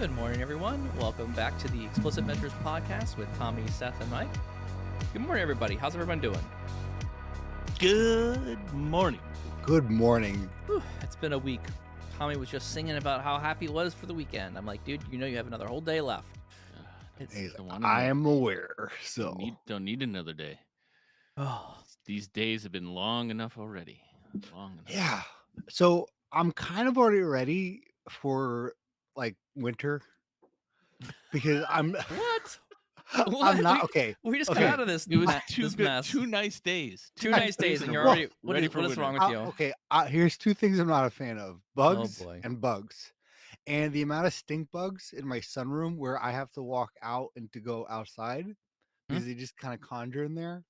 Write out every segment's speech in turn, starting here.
Good morning, everyone. Welcome back to the Explicit Measures podcast with Tommy, Seth, and Mike. Good morning, everybody. How's everyone doing? Good morning. Good morning. Whew, it's been a week. Tommy was just singing about how happy it was for the weekend. I'm like, dude, you have another whole day left. I am aware, so Don't need another day. Oh, These days have been long enough already. Long enough. yeah. So I'm kind of already ready for like winter because I'm What? I'm not okay. We just Okay. got out of this. It was this mess. two nice days. Two nice days, and you're Well, already ready what for is wrong winter. with you? Okay, here's two things I'm not a fan of: bugs boy. and bugs. And the amount of stink bugs in my sunroom where I have to walk out and to go outside because they just kind of conjure in there.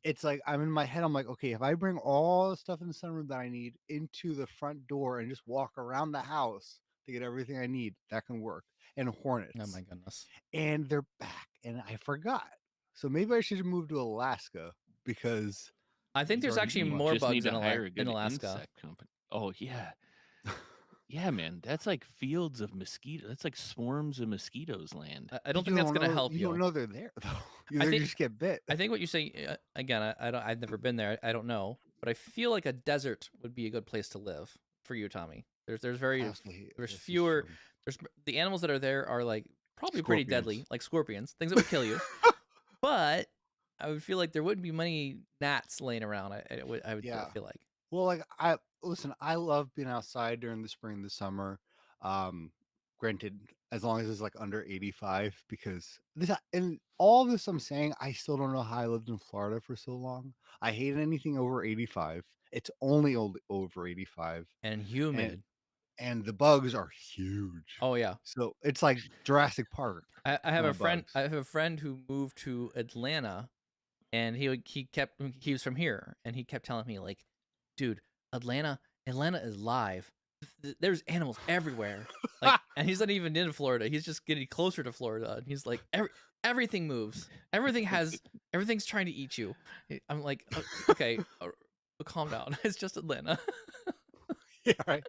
It's like I'm in my head. I'm like, okay, if I bring all the stuff in the sunroom that I need into the front door and just walk around the house to get everything I need, that can work. And hornets. Oh my goodness. And they're back, and I forgot. So maybe I should move to Alaska because I think there's actually You more just bugs need to hire a in good Alaska. insect company. Oh yeah. Yeah, man. That's like fields of mosquitoes. That's like swarms of mosquitoes land. I don't think that's going to help you. You don't know they're there though. You think- just get bit. I think what you say again. I've never been there. I don't know, but I feel like a desert would be a good place to live for you, Tommy. There's Honestly, there's this is fewer. true. There's the animals that are there are like probably pretty deadly, Scorpions. like scorpions, things that would kill you. But I would feel like there wouldn't be many gnats laying around. I would Yeah. feel like. Well, like I love being outside during the spring, the summer. Granted, as long as it's like under 85, because this and all this I'm saying, I still don't know how I lived in Florida for so long. I hate anything over 85. It's only over 85, And humid. and the bugs are huge. Oh yeah. So it's like Jurassic Park. I have a friend. Bugs. I have a friend who moved to Atlanta, and he was from here, and he kept telling me like, dude, Atlanta is live. There's animals everywhere. Like, and he's not even in Florida. He's just getting closer to Florida, and he's like, everything moves. Everything's trying to eat you. I'm like, okay, calm down. It's just Atlanta. Yeah, right.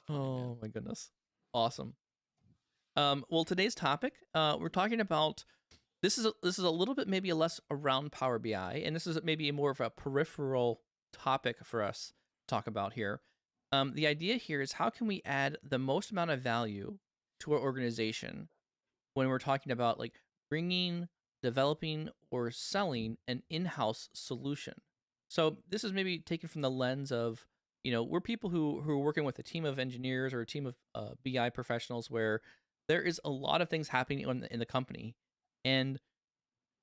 Oh my goodness, awesome. Well, today's topic, we're talking about. This is a little bit maybe less around Power BI, and this is maybe more of a peripheral topic for us to talk about here. The idea here is how can we add the most amount of value to our organization when we're talking about like bringing, developing, or selling an in-house solution. So this is maybe taken from the lens of, we're people who are working with a team of engineers or a team of BI professionals where there is a lot of things happening in the company, and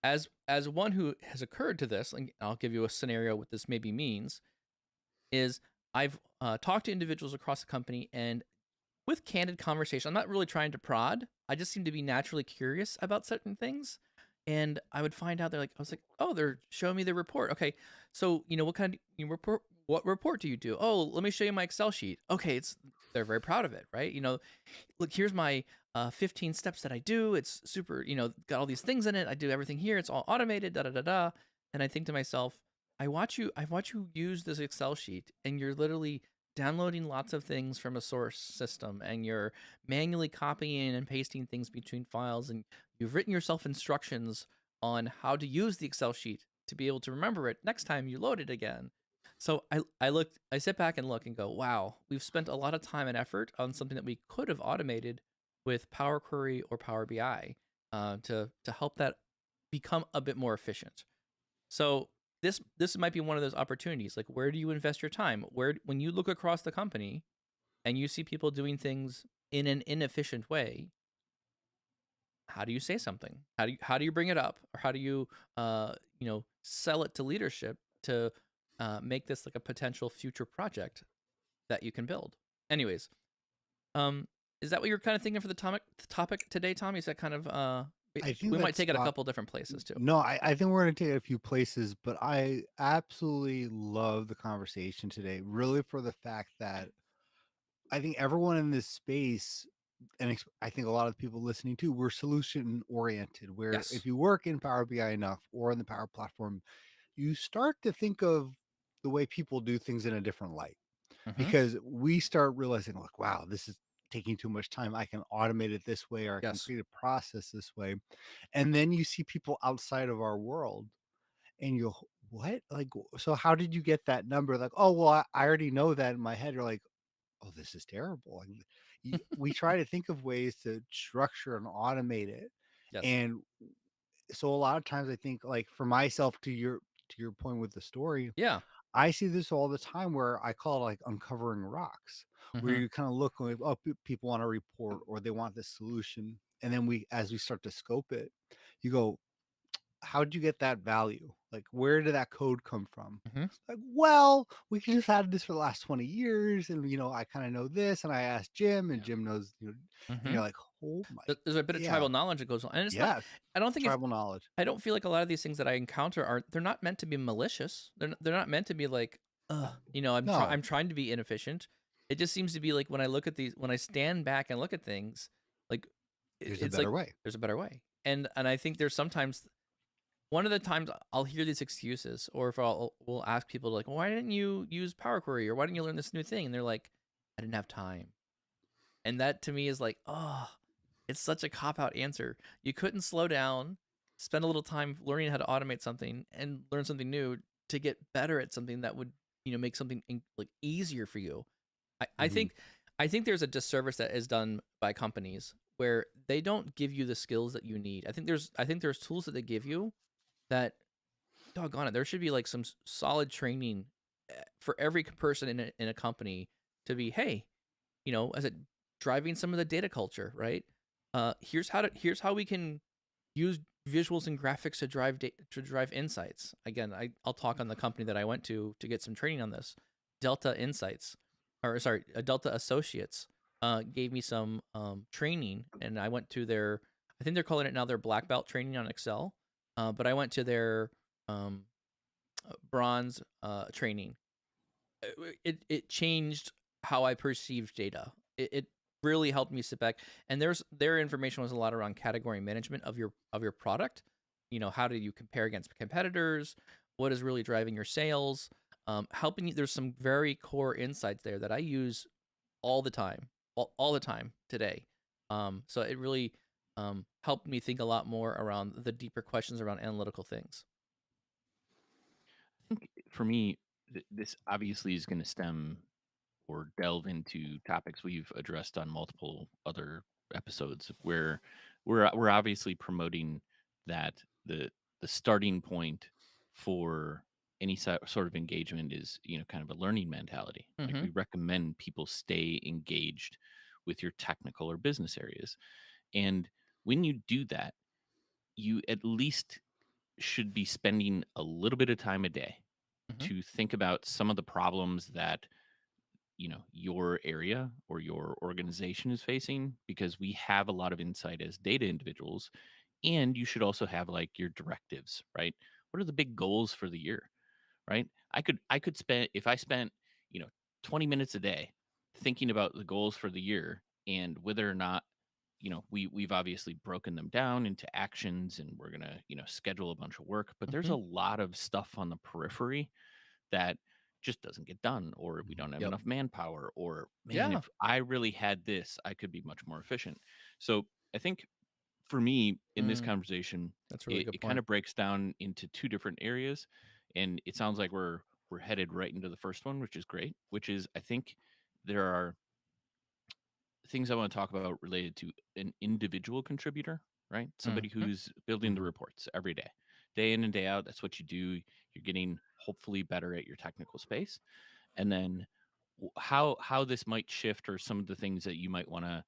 as one who has occurred to this, and I'll give you a scenario what this maybe means, is I've talked to individuals across the company, and with candid conversation, I'm not really trying to prod. I just seem to be naturally curious about certain things, and I would find out I was like, oh, they're showing me the report. Okay, so what kind of report? What report do you do? Oh, let me show you my Excel sheet. Okay, they're very proud of it, right? Look, here's my 15 steps that I do. It's super, got all these things in it. I do everything here. It's all automated, da da da da. And I think to myself, I watch you use this Excel sheet, and you're literally downloading lots of things from a source system, and you're manually copying and pasting things between files, and you've written yourself instructions on how to use the Excel sheet to be able to remember it next time you load it again. So I sit back and look and go, wow, we've spent a lot of time and effort on something that we could have automated with Power Query or Power BI to help that become a bit more efficient. So this might be one of those opportunities. Like, where do you invest your time? When you look across the company and you see people doing things in an inefficient way, how do you say something? How do you bring it up, or how do you sell it to leadership to make this like a potential future project that you can build? Anyways, is that what you're kind of thinking for the topic today, Tommy? Is that kind of I think we might that's take it a spot- couple different places too. No, I think we're going to take it a few places, but I absolutely love the conversation today, really for the fact that I think everyone in this space, and I think a lot of the people listening too, we're solution oriented, where Yes. if you work in Power BI enough or in the Power Platform, you start to think of the way people do things in a different light, Mhm. because we start realizing like, wow, this is taking too much time. I can automate it this way, or I can Yes. create a process this way. And then you see people outside of our world and you go, what? Like, so how did you get that number? Like, oh, well, I already know that in my head. You're like, oh, this is terrible. And we try to think of ways to structure and automate it. Yes. And so a lot of times I think, like, for myself, to your point with the story, Yeah. I see this all the time where I call it like uncovering rocks, where Mm-hmm. you kind of look like, oh, people want a report or they want this solution. And then as we start to scope it, you go, how'd you get that value? Like, where did that code come from? Mm-hmm. Like, well, we just had this for the last 20 years. And, I kind of know this. And I asked Jim, and Yeah. Jim knows, and Mm-hmm. you're like, oh my, There's a bit of yeah, tribal knowledge that goes on, and it's not. yeah, I don't think it's. tribal knowledge. I don't feel like a lot of these things that I encounter are. They're not meant to be malicious. They're not meant to be like, No, I'm trying to be inefficient. It just seems to be like when I look at these, when I stand back and look at things, like there's a it's better like way. there's a better way. And I think there's sometimes one of the times I'll hear these excuses, or if we'll ask people like, why didn't you use Power Query, or why didn't you learn this new thing? And they're like, I didn't have time. And that to me is like, oh, it's such a cop out answer. You couldn't slow down, spend a little time learning how to automate something and learn something new to get better at something that would, make something like easier for you. I, I Mhm. think I think there's a disservice that is done by companies where they don't give you the skills that you need. I think there's tools that they give you that, doggone it, there should be like some solid training for every person in a company to be, hey, as it driving some of the data culture, right? Here's how we can use visuals and graphics to drive insights. Again, I'll talk on the company that I went to get some training on this. Delta Insights, or sorry, Delta Associates, gave me some training, and I went to their. I think they're calling it now their black belt training on Excel, but I went to their um, bronze training. It changed how I perceived data. It really helped me sit back, and their information was a lot around category management of your product. How do you compare against competitors? What is really driving your sales? Helping you. There's some very core insights there that I use all the time, all the time today. So it really helped me think a lot more around the deeper questions around analytical things. I think for me, this obviously is going to stem or delve into topics we've addressed on multiple other episodes where we're obviously promoting that the starting point for any sort of engagement is kind of a learning mentality. Like, Mm-hmm. we recommend people stay engaged with your technical or business areas, and when you do that, you at least should be spending a little bit of time a day Mm-hmm. to think about some of the problems that your area or your organization is facing, because we have a lot of insight as data individuals. And you should also have like your directives, right? What are the big goals for the year, right? I could spend, if I spent, you know 20 minutes a day thinking about the goals for the year, and whether or not we've obviously broken them down into actions, and we're going to schedule a bunch of work, but there's Mm-hmm. a lot of stuff on the periphery that just doesn't get done, or we don't have Yep. enough manpower, or man, Yeah. if I really had this, I could be much more efficient. So I think for me in this Mm, conversation, that's a really it, good it kind point. of breaks down into two different areas, and it sounds like we're headed right into the first one, which is great, which is, I think there are things I want to talk about related to an individual contributor, right? Somebody Mm-hmm. who's building the Mhm. reports every day, day in and day out. That's what you do. You're getting hopefully better at your technical space. And then how this might shift, or some of the things that you might want to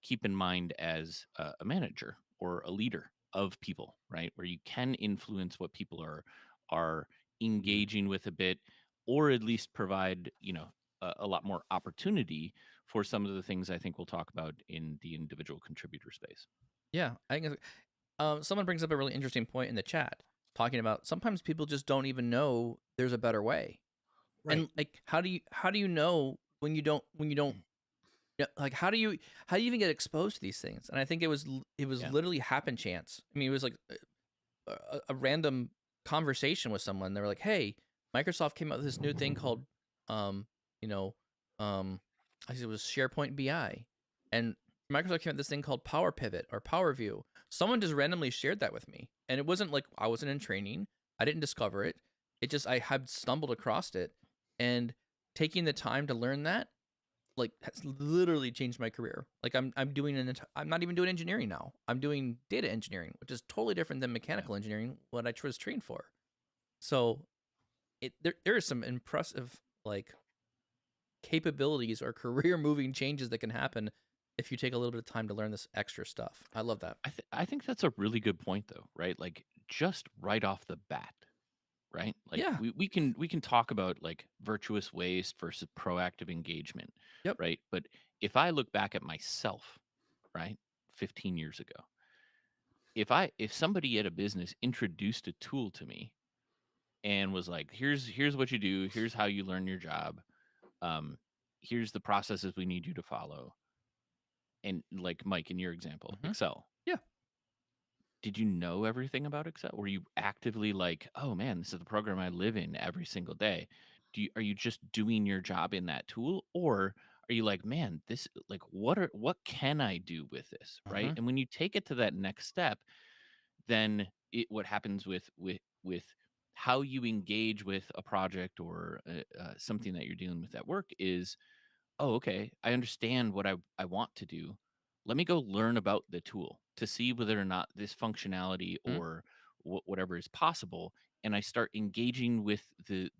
keep in mind as a manager or a leader of people, right? Where you can influence what people are Mhm. engaging with a bit, or at least provide a lot more opportunity for some of the things I think we'll talk about in the individual contributor space. Yeah, I think someone brings up a really interesting point in the chat, talking about sometimes people just don't even know there's a better way, Right. and like how do you know when you don't yeah, like how do you even get exposed to these things? And I think it was Yeah. literally happen chance. I mean, it was like a random conversation with someone. They were like, "Hey, Microsoft came out with this new thing called um, you know, um, I think it was SharePoint BI." And Microsoft came out with this thing called Power Pivot or Power View. Someone just randomly shared that with me, and it wasn't like I wasn't in training. I didn't discover it. It just I had stumbled across it, and taking the time to learn that like has literally changed my career. Like I'm doing I'm not even doing engineering now. I'm doing data engineering, which is totally different than Yeah. mechanical engineering, what I was trained for. So there is some impressive like capabilities or career moving changes that can happen if you take a little bit of time to learn this extra stuff. I love that. I think that's a really good point though, right? Like just right off the bat, right? Like Yeah. we can talk about like virtuous waste versus proactive engagement, Yep. right? But if I look back at myself, right, 15 years ago, if somebody at a business introduced a tool to me and was like, here's what you do, here's how you learn your job, um, here's the processes we need you to follow, and like Mike in your example, Hmm. Excel. Yeah. Did you know everything about Excel? Were you actively like, oh man, this is the program I live in every single day? Are you just doing your job in that tool, or are you like, man, this like what can I do with this, right? Hmm. And when you take it to that next step, then what happens with how you engage with a project or something that you're dealing with at work is, oh, okay, I understand what I want to do. Let me go learn about the tool to see whether or not this functionality or whatever is possible. And I start engaging with the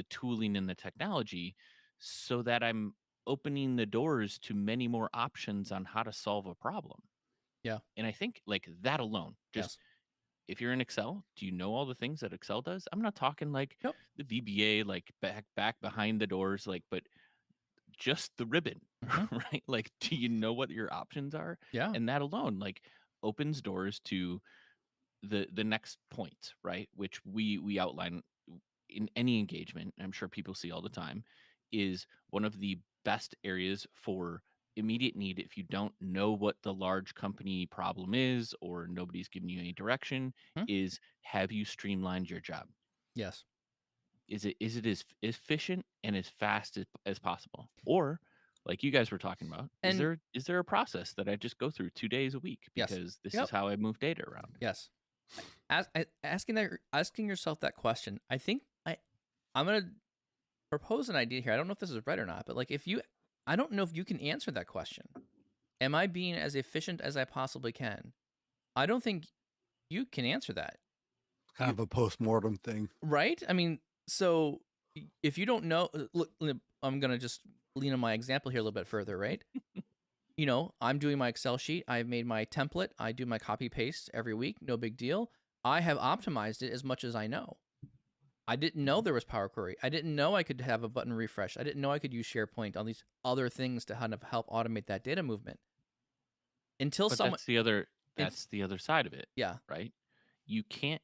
tooling and the technology so that I'm opening the doors to many more options on how to solve a problem. Yeah. And I think like that alone, just Yes. if you're in Excel, do you know all the things that Excel does? I'm not talking like Yep. the VBA, like back behind the doors, like, but just the ribbon, Hmm. right? Like, do you know what your options are? Yeah. And that alone, like, opens doors to the next point, right? Which we outline in any engagement. I'm sure people see all the time, is one of the best areas for immediate need if you don't know what the large company problem is or nobody's giving you any direction, Hmm. is have you streamlined your job? Yes. Is it as efficient and as fast as possible? Or like you guys were talking about, And is there a process that I just go through 2 days a week yes. because this is Yep. how I move data around? Yes. Asking yourself that question. I'm gonna propose an idea here. I don't know if this is right or not, but like I don't know if you can answer that question. Am I being as efficient as I possibly can? I don't think you can answer that. Kind You of a post-mortem thing. right? I mean, so if you don't know, look, I'm gonna just lean on my example here a little bit further, right? I'm doing my Excel sheet. I've made my template. I do my copy paste every week. No big deal. I have optimized it as much as I know. I didn't know there was Power Query. I didn't know I could have a button refresh. I didn't know I could use SharePoint, all these other things to kind of help automate that data movement. Until But someone, that's the other side of it, yeah, right? You can't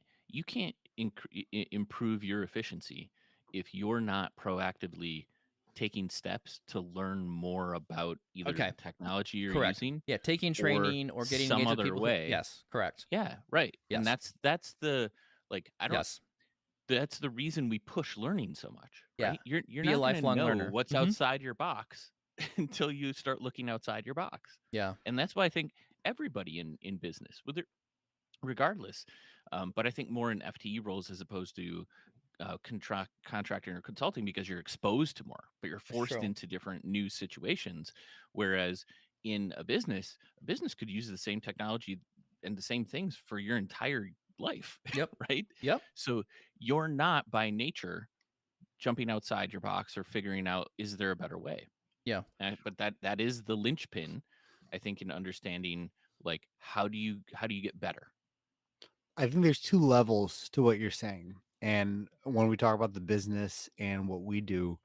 improve your efficiency if you're not proactively taking steps to learn more about either okay, the technology you're correct. using Yeah, taking or training or getting some engaged with other people who, way. yes, correct. Yeah, right. And Yes, that's the like I don't yes, that's the reason we push learning so much, yeah. right? You're Be a not going to lifelong know learner. what's Hmm. outside your box until you start looking outside your box. Yeah, And that's why I think everybody in business, whether regardless, but I think more in FTE roles as opposed to contracting or consulting because you're exposed to more, but you're that's forced true. into different new situations. Whereas in a business could use the same technology and the same things for your entire life, Yep, right? yep, So you're not by nature jumping outside your box or figuring out is there a better way. yeah. But that is the linchpin, I think, in understanding like how do you get better. I think there's two levels to what you're saying. And when we talk about the business and what we do,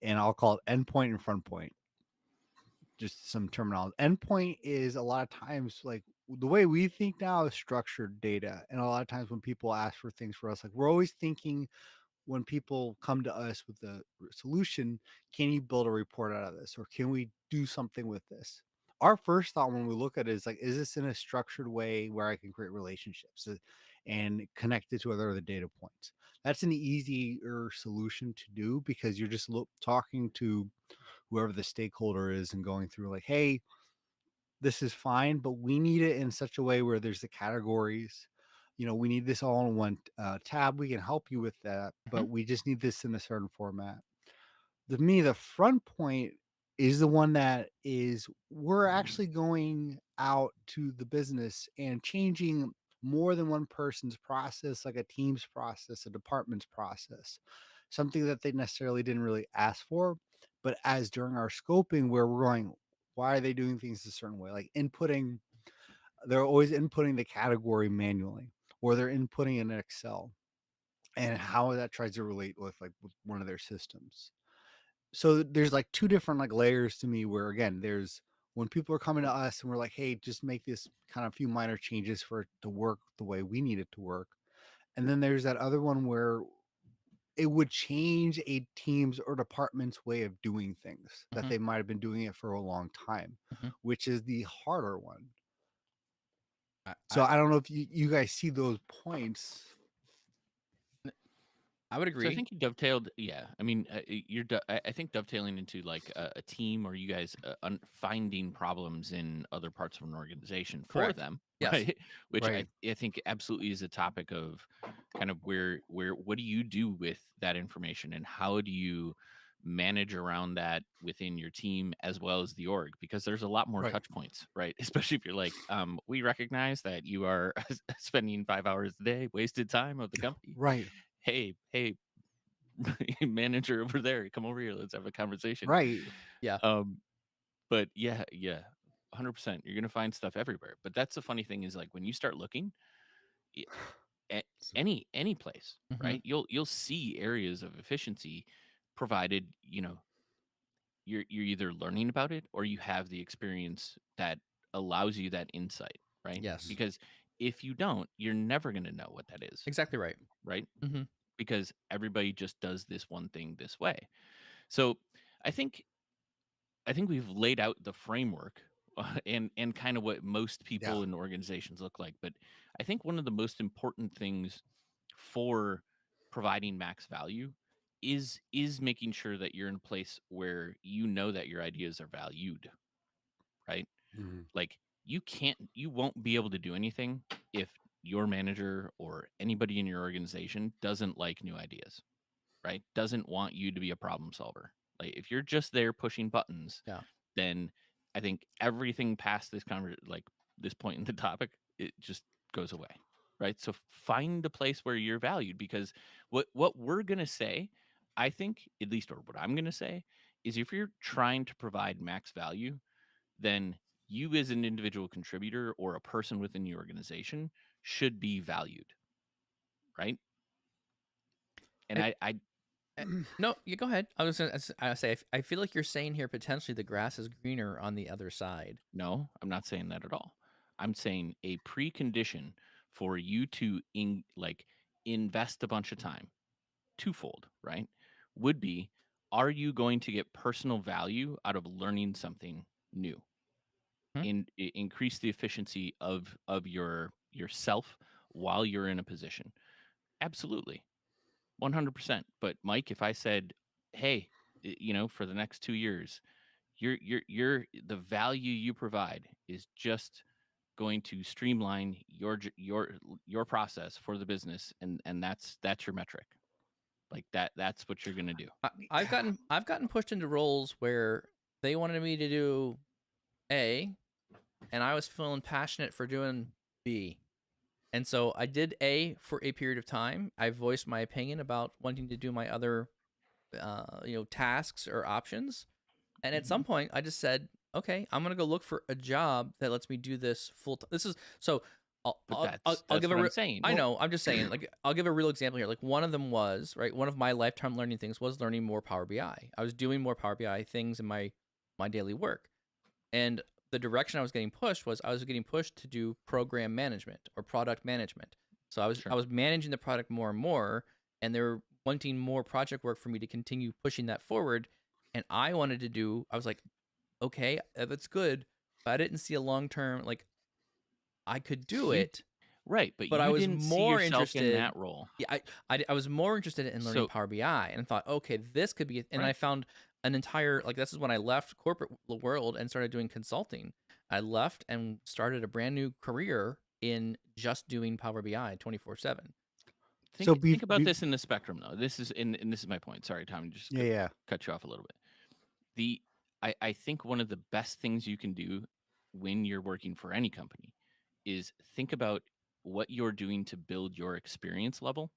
and I'll call it endpoint and front point, just some terminology. Endpoint is a lot of times like the way we think now is structured data. And a lot of times when people ask for things for us, like we're always thinking when people come to us with a solution, can you build a report out of this? Or can we do something with this? Our first thought when we look at it is like, is this in a structured way where I can create relationships and connect it to other data points? That's an easier solution to do because you're just talking to whoever the stakeholder is and going through like, hey, this is fine, but we need it in such a way where there's the categories. We need this all in one tab. We can help you with that, Mhm. but we just need this in a certain format. To me, the front point is the one that is we're actually going out to the business and changing more than one person's process, like a team's process, a department's process, something that they necessarily didn't really ask for. But as during our scoping, where we're going, why are they doing things a certain way? Like they're always inputting the category manually, or they're inputting in Excel, and how that tries to relate with one of their systems. So there's like two different like layers to me where again there's when people are coming to us and we're like, hey, just make this kind of few minor changes for it to work the way we need it to work. And then there's that other one where it would change a team's or department's way of doing things that Mhm. they might have been doing it for a long time, Mhm. which is the harder one. I, So I I don't know if you guys see those points. I would So I agree. think you dovetailed. Yeah, I mean, I think dovetailing into like a team, or you guys finding problems in other parts of an organization for Correct. them, Yes. right? Which Right. I think absolutely is a topic of kind of where what do you do with that information, and how do you manage around that within your team as well as the org, because there's a lot more Right. touch points, right? Especially if you're like, we recognize that you are spending 5 hours a day wasted time of the company. Right. Hey, manager over there, come over here, let's have a conversation. Right. Yeah. um but yeah, 100%, you're gonna find stuff everywhere. But that's the funny thing, is like when you start looking i- at any place, Mhm. right, you'll see areas of efficiency, provided you're either learning about it or you have the experience that allows you that insight, right? Yes. Because if you don't, you're never going to know what that is, Exactly right. right? Mhm. Because everybody just does this one thing this way. So I think we've laid out the framework, and kind of what most Yeah. people in organizations look like. But I think one of the most important things for providing max value is making sure that you're in a place where you know that your ideas are valued, right? Mhm. Like, you won't be able to do anything if your manager or anybody in your organization doesn't like new ideas, right? Doesn't want you to be a problem solver. Like, if you're just there pushing buttons, Yeah. then I think everything past like this point in the topic, it just goes away, right? So find a place where you're valued, because what we're gonna say, I think, at least, or what I'm gonna say, is if you're trying to provide max value, then you as an individual contributor or a person within the organization should be valued, right? And And I no, you go ahead. I say I feel like you're saying here potentially the grass is greener on the other side. No, I'm not saying that at all. I'm saying a precondition for you to invest a bunch of time, twofold, right? Would be, are you going to get personal value out of learning something new? Hmm? Increase the efficiency of yourself while you're in a position. Absolutely. 100%. But Mike, if I said, "Hey, for the next 2 years, the value you provide is just going to streamline your process for the business, and that's your metric." Like, that's what you're going to do. I've gotten pushed into roles where they wanted me to do A, and I was feeling passionate for doing B. And so I did A for a period of time. I voiced my opinion about wanting to do my other, tasks or options. And at some Mhm. point, I just said, okay, I'm gonna go look for a job that lets me do this full time. This is so. But I'll that's give a what I'm real. saying. I Well, know. I'm just saying. Like, I'll give a real example here. Like, one of them was right. One of my lifetime learning things was learning more Power BI. I was doing more Power BI things in my daily work, and the direction I was getting pushed was I was getting pushed to do program management or product management. So I was I Sure. was managing the product more and more, and they were wanting more project work for me to continue pushing that forward. And I wanted to do. I was like, okay, that's good, but I didn't see a long term. Like, I could do You it, Right, but but I you was didn't see more yourself in interested. that role. Yeah, I was more interested in learning So, Power BI, and thought, okay, this could be. And I right. found an entire, like, this is when I left corporate world and started doing consulting. I left and started a brand new career in just doing Power BI 24/7. So Think about this in the spectrum though. This is and this is my point. Sorry, Tom, just yeah. cut you off a little bit. I think one of the best things you can do when you're working for any company is think about what you're doing to build your experience level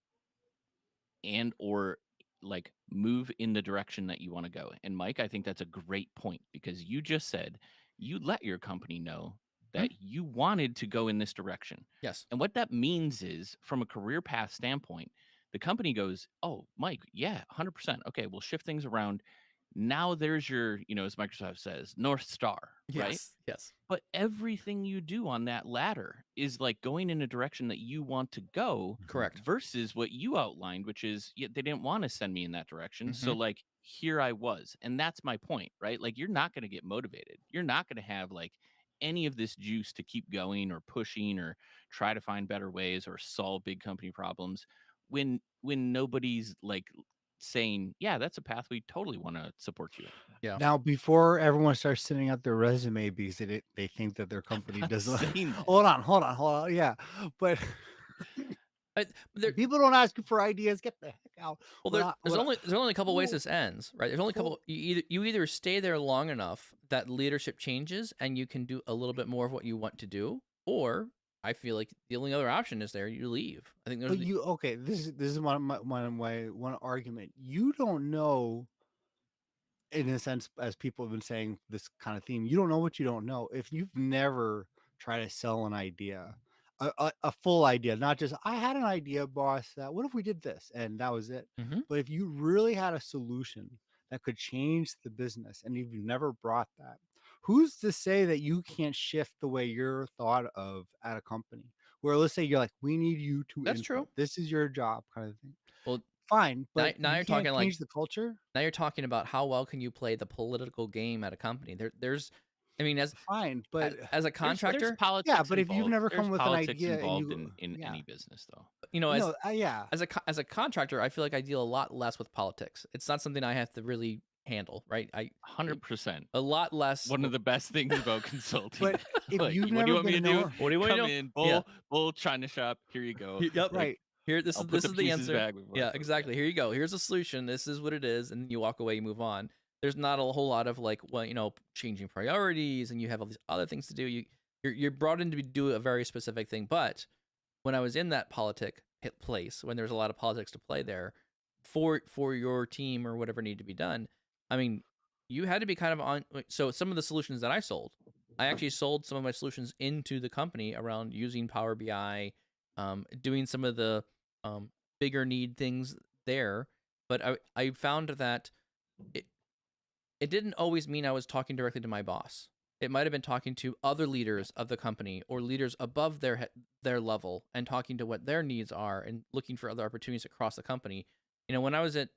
and or like move in the direction that you want to go. And Mike, I think that's a great point because you just said you let your company know that you wanted to go in this direction. Yes. And what that means is from a career path standpoint, the company goes, "Oh, Mike, yeah, 100%. Okay, we'll shift things around. Now there's your, as Microsoft says, North Star, right? Yes. But everything you do on that ladder is like going in a direction that you want to go Correct. versus what you outlined, which is they didn't want to send me in that direction. So Mhm. like here I was. And that's my point, right? Like you're not going to get motivated. You're not going to have like any of this juice to keep going or pushing or try to find better ways or solve big company problems when nobody's like saying, yeah, that's a path we totally want to support you in. Yeah. Now, before everyone starts sending out their resume because they think that their I'm company not doesn't. saying that. Hold on. Yeah, but There, people don't ask you for ideas. Get the heck out. well, there's only a couple ways Well, this ends, right? There's only a couple. You either stay there long enough that leadership changes and you can do a little bit more of what you want to do, or I feel like the only other option is there you leave. I think there's But okay. This is one argument. You don't know, in a sense, as people have been saying this kind of theme, you don't know what you don't know. If you've never tried to sell an idea, a full idea, not just I had an idea, boss, that what if we did this and that was it. Mhm. But if you really had a solution that could change the business and if you've never brought that, who's to say that you can't shift the way you're thought of at a company? Where let's say you're like, we need you to That's input. true. This is your job, kind of thing. Well, Fine, but now you you're can't talking like change the culture. now you're talking about how well can you play the political game at a company. There's, I mean, Fine, but as a There's contractor, politics yeah, but if you've involved. never There's come with an politics idea and involved you, in yeah, any business, though. as no, yeah, as a contractor, I feel like I deal a lot less with politics. It's not something I have to really handle, right? 100%. A lot less. One of the best things about consulting. but if Like, you've what do you never want me to been do? known, What do you want to Come know? in, Yeah. bull China shop. Here you go. Yep. Like, right? Here, this I'll is put this the is the pieces answer. back before I Yeah, put 'em exactly. back. Here you go. Here's a solution. This is what it is, and you walk away, you move on. There's not a whole lot of like, well, changing priorities, and you have all these other things to do. You're brought in to do a very specific thing. But when I was in that place, when there's a lot of politics to play there, for your team or whatever needed to be done, I mean, you had to be kind of on. So some of the solutions that I actually sold some of my solutions into the company around using Power BI, doing some of the bigger need things there. But I found that it it didn't always mean I was talking directly to my boss. It might have been talking to other leaders of the company or leaders above their level and talking to what their needs are and looking for other opportunities across the company. When I was at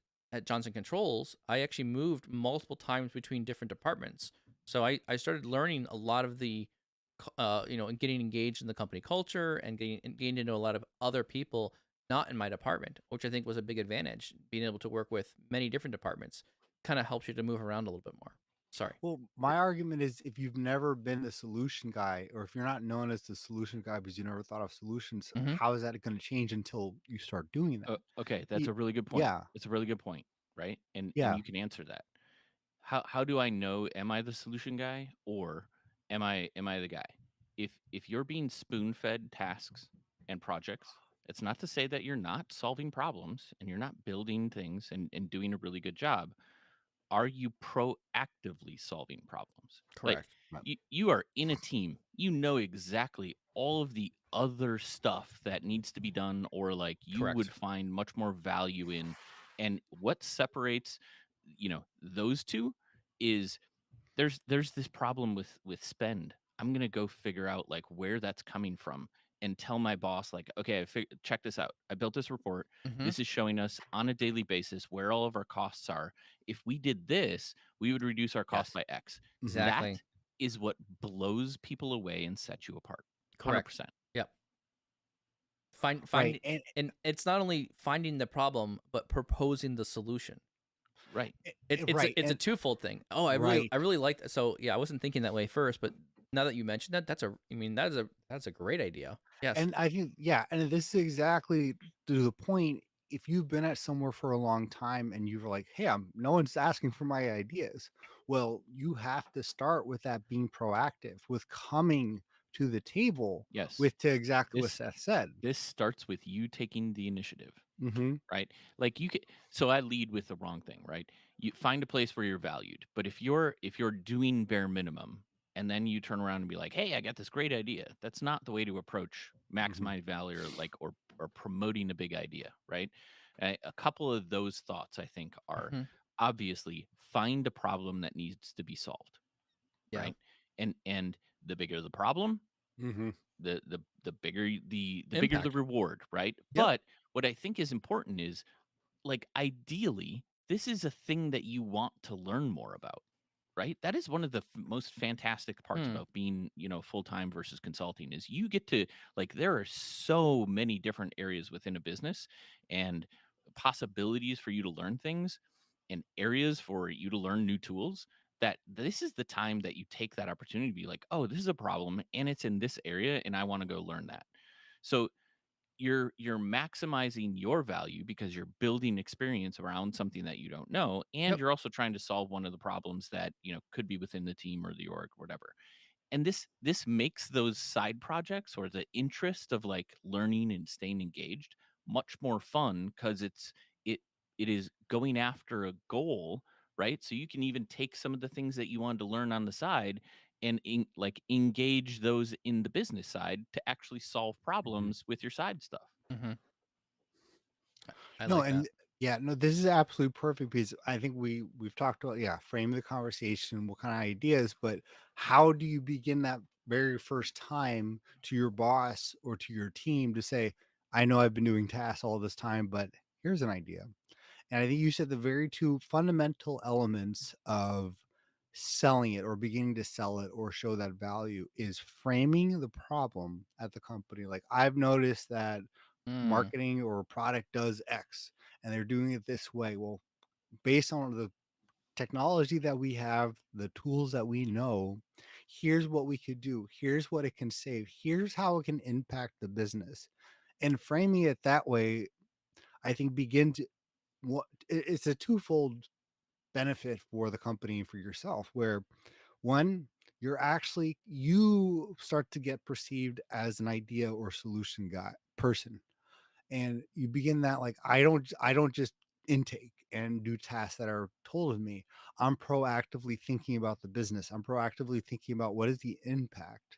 Johnson Controls, I actually moved multiple times between different departments. So I started learning a lot of and getting engaged in the company culture and getting to know a lot of other people not in my department, which I think was a big advantage. Being able to work with many different departments kind of helps you to move around a little bit more. Sorry. Well, my argument is if you've never been the solution guy, or if you're not known as the solution guy because you never thought of solutions, Mm-hmm. how is that going to change until you start doing that? Okay, that's a really good point. Yeah, It's a really good point, right? And yeah. you can answer that. How do I know? Am I the solution guy or am I the guy? If you're being spoon fed tasks and projects, it's not to say that you're not solving problems and you're not building things and doing a really good job. Are you proactively solving problems? Like Correct. you are in a team. You know exactly all of the other stuff that needs to be done or like you Correct. would find much more value in. And what separates, those two is there's this problem with spend. I'm gonna go figure out like where that's coming from and tell my boss like, okay, check this out. I built this report. Mm-hmm. This is showing us on a daily basis where all of our costs are. If we did this, we would reduce our cost by X. Exactly. That is what blows people away and sets you apart. Correct. 100%. Yep. Find Right, and it's not only finding the problem but proposing the solution. Right. It's right, a twofold thing. Oh, I really like that. So yeah, I wasn't thinking that way first, but now that you mentioned that, that's a great idea. Yes. And I think, yeah, and this is exactly to the point. If you've been at somewhere for a long time and you're like, hey, no one's asking for my ideas. Well, you have to start with that being proactive, with coming to the table Yes. with to exactly what This Seth said. this starts with you taking the initiative. Mm-hmm. Right? Like you could, so I lead with the wrong thing, right? You find a place where you're valued. But if you're doing bare minimum and then you turn around and be like, "Hey, I got this great idea." That's not the way to approach Mm-hmm. maximize value or promoting a big idea, right? A couple of those thoughts I think are Hmm. obviously find a problem that needs to be solved, Yeah. right? And the bigger the problem, Mm-hmm. the bigger the bigger the Impact. reward, right? Yep. But what I think is important is, like, ideally, this is a thing that you want to learn more about, right? That is one of the most fantastic parts Mm. about being, full-time versus consulting is you get to, like, there are so many different areas within a business and possibilities for you to learn things and areas for you to learn new tools, that this is the time that you take that opportunity to be like, oh, this is a problem and it's in this area and I want to go learn that. So you're maximizing your value because you're building experience around something that you don't know, and Yep. you're also trying to solve one of the problems that could be within the team or the org, whatever. And this makes those side projects or the interest of, like, learning and staying engaged much more fun because it it is going after a goal, right? So you can even take some of the things that you wanted to learn on the side and like engage those in the business side to actually solve Mm-hmm. problems with your side stuff. Hmm. I No, like that. and yeah, no, this is absolutely perfect because I think we've talked about, yeah, frame the conversation, what kind of ideas, but how do you begin that very first time to your boss or to your team to say, I know I've been doing tasks all this time, but here's an idea. And I think you said the very two fundamental elements of selling it or beginning to sell it or show that value is framing the problem at the company. Like, I've noticed that Mm. marketing or product does X and they're doing it this way. Well, based on the technology that we have, the tools that we know, here's what we could do. Here's what it can save. Here's how it can impact the business. And framing it that way, I think begins what it's a twofold benefit for the company and for yourself, where one, you start to get perceived as an idea or solution guy person, and you begin that, like, I don't just intake and do tasks that are told of me. I'm proactively thinking about the business. I'm proactively thinking about what is the impact.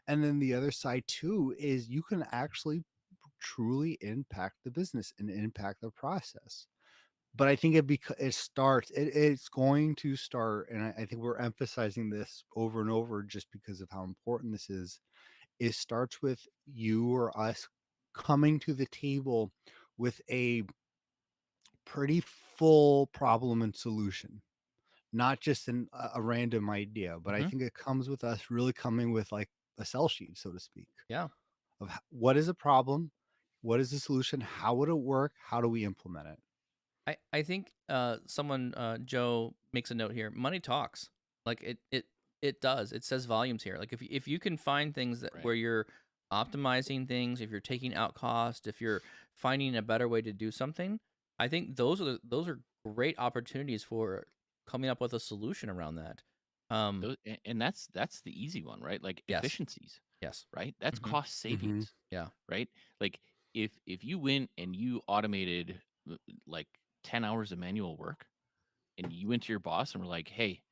And then the other side too is you can actually truly impact the business and impact the process. But I think it's going to start, and I think we're emphasizing this over and over just because of how important this is. It starts with you or us coming to the table with a pretty full problem and solution, not just a random idea. But I Hmm. think it comes with us really coming with, like, a sell sheet, so to speak, Yeah. of what is a problem, what is the solution, how would it work, how do we implement it. I think someone Joe makes a note here. Money talks. Like it does. It says volumes here. Like if you can find things that where Right. you're optimizing things, if you're taking out cost, if you're finding a better way to do something, I think those are great opportunities for coming up with a solution around that. And that's the easy one, right? Like Yes. efficiencies, Yes. right? That's Hmm. cost Hmm. savings, Yeah. right? Like if you went and you automated like 10 hours of manual work, and you went to your boss and were like, "Hey,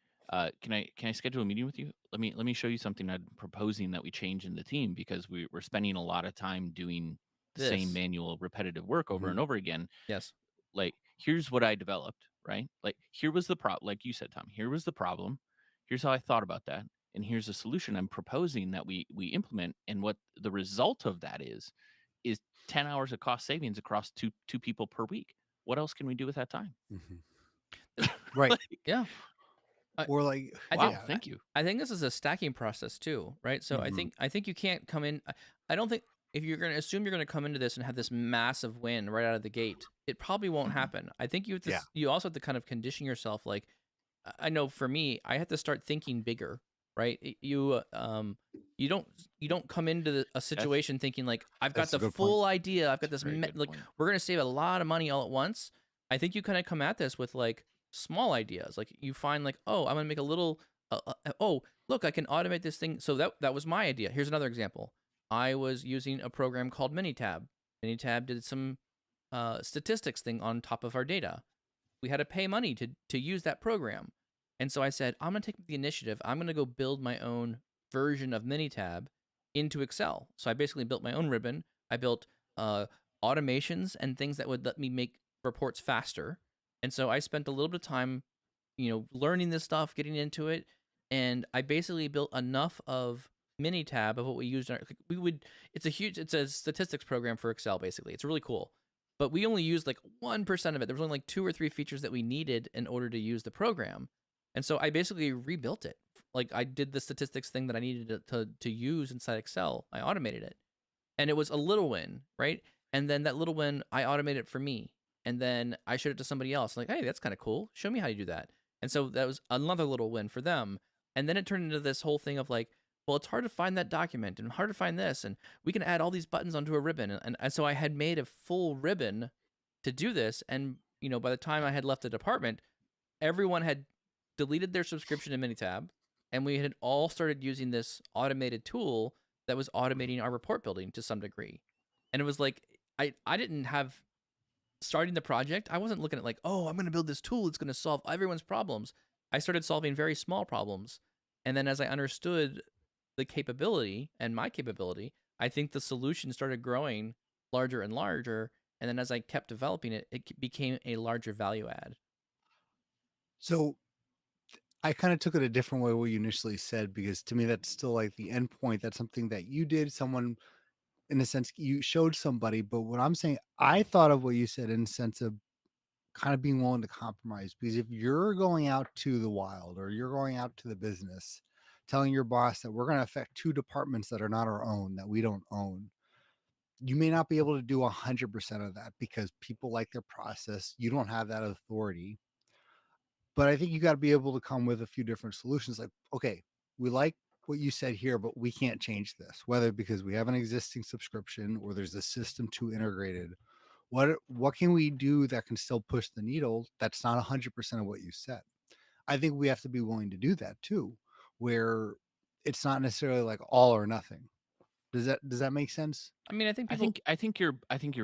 can I schedule a meeting with you? Let me show you something I'm proposing that we change in the team because we're spending a lot of time doing the same This. manual repetitive work over Hmm. and over again. Yes. Like, here's what I developed, right? Like, here was the like you said, Tom, here was the problem. Here's how I thought about that. And here's a solution I'm proposing that we implement. And what the result of that is 10 hours of cost savings across two people per week. What else can we do with that time?" Hmm. Th- Right. Like, Yeah. I, Or, like, I think wow, yeah. thank you. I think this is a stacking process too, right? So I Mhm. think I think you can't come in. I don't think if you're going to assume you're going to come into this and have this massive win right out of the gate, it probably won't happen. I think Yeah. you also have to kind of condition yourself. Like I know for me, I have to start thinking bigger, right? You don't come into a That's situation thinking like I've got That's a the good point. full idea. I've got that's a this very good like point. we're gonna save a lot of money all at once. I think you kind of come at this with like small ideas. Like you find like, oh, I'm gonna make a little. Oh, look, I can automate this thing. So that was my idea. Here's another example. I was using a program called Minitab. Minitab did some statistics thing on top of our data. We had to pay money to use that program. And so I said, I'm going to take the initiative. I'm going to go build my own version of Minitab into Excel. So I basically built my own ribbon. I built automations and things that would let me make reports faster. And so I spent a little bit of time, learning this stuff, getting into it, and I basically built enough of Minitab of what we used. It's a statistics program for Excel. Basically, it's really cool, but we only used like 1% of it. There was only like 2 or 3 features that we needed in order to use the program. And so I basically rebuilt it. Like I did the statistics thing that I needed to use inside Excel. I automated it. And it was a little win, right? And then that little win, I automated it for me. And then I showed it to somebody else. Like, hey, that's kind of cool. Show me how you do that. And so that was another little win for them. And then it turned into this whole thing of like, well, it's hard to find that document and hard to find this. And we can add all these buttons onto a ribbon. And so I had made a full ribbon to do this. And, by the time I had left the department, everyone had deleted their subscription to Minitab. And we had all started using this automated tool that was automating our report building to some degree. And it was like, I didn't have starting the project, I wasn't looking at like, oh, I'm going to build this tool that's going to solve everyone's problems. I started solving very small problems. And then as I understood the capability and my capability, I think the solution started growing larger and larger. And then as I kept developing it, it became a larger value add. So I kind of took it a different way what you initially said, because to me that's still like the endpoint. That's something that you did. Someone, in a sense, you showed somebody. But what I'm saying, I thought of what you said in the sense of kind of being willing to compromise. Because if you're going out to the wild or you're going out to the business, telling your boss that we're going to affect 2 departments that are not our own, that we don't own, you may not be able to do 100% of that because people like their process. You don't have that authority. But I think you got to be able to come with a few different solutions. Like, okay, we like what you said here, but we can't change this, whether because we have an existing subscription or there's a system too integrated. What can we do that can still push the needle? That's not 100% of what you said. I think we have to be willing to do that too, where it's not necessarily like all or nothing. Does that make sense? I mean, I think I people, think I think